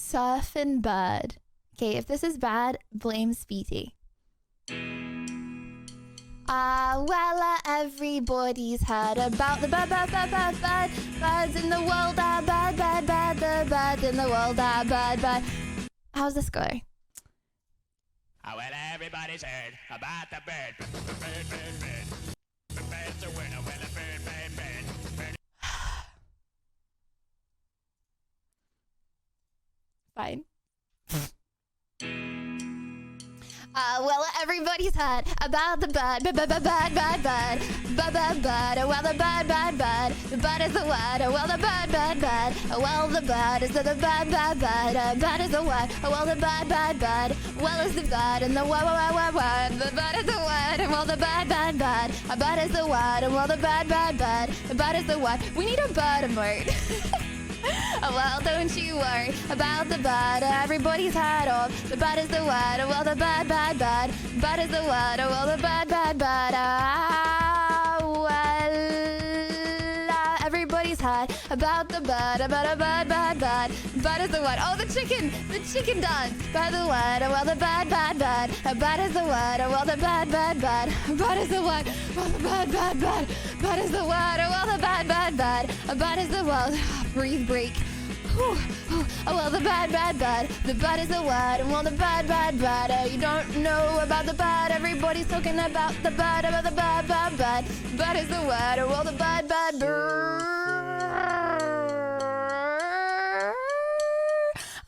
Surfin bird. Okay, if this is bad, blame Speedy. Everybody's heard about the birds in the world. The birds in the world. Bad. How's this going? Well, everybody's heard about the bird. The bird's a winner. Well, a bird. Fine. Everybody's heard about the bird. Well, the bird. The bird is the word. Well, the bird. Well, the bird is the bird. Bird is the word. Well, the bird. Well is the bird and the word. The bird is the word. Well, the bird. A bird is the word. Well, the bird. The bird is the word. We need a bird emote. Well, don't you worry about the bird everybody's heard of. The bird is the word. Well, the bird. Bird is the word. Well, the bird. Everybody's heard about the bird. About a bird. Bird is the word. Oh, the chicken dance. By the word. Well, the bird. Bird is the word. Well, the bird. Bird is the word. Well, the bird. Bird is the word. Well, the bird. Bird is the word. Break. Oh, well, the bird. The bird is the word. And well, the bird. You don't know about the bird. Everybody's talking about the bird. About the bird. Bird is the word. Well, the bird.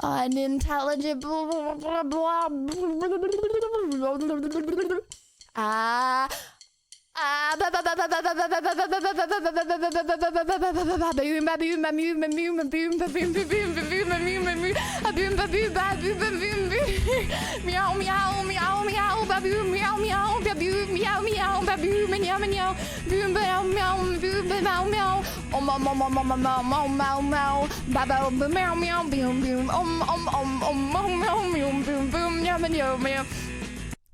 Unintelligible.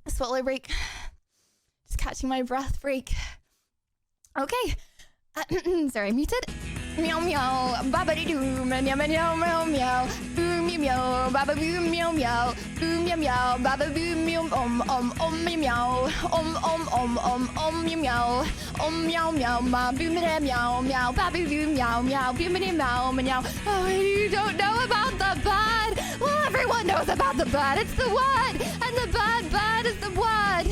Swallow break. Just catching my breath break. Okay. Sorry, muted. Meow meow, baba doo, meow meow meow meow, boom meow, baba boom meow meow, boom meow, baba boom meow meow, meow, ma boom meow, baba boom meow, boom meow. Oh, you don't know about the bird? Well, everyone knows about the bird. It's the word, and the bird is the word.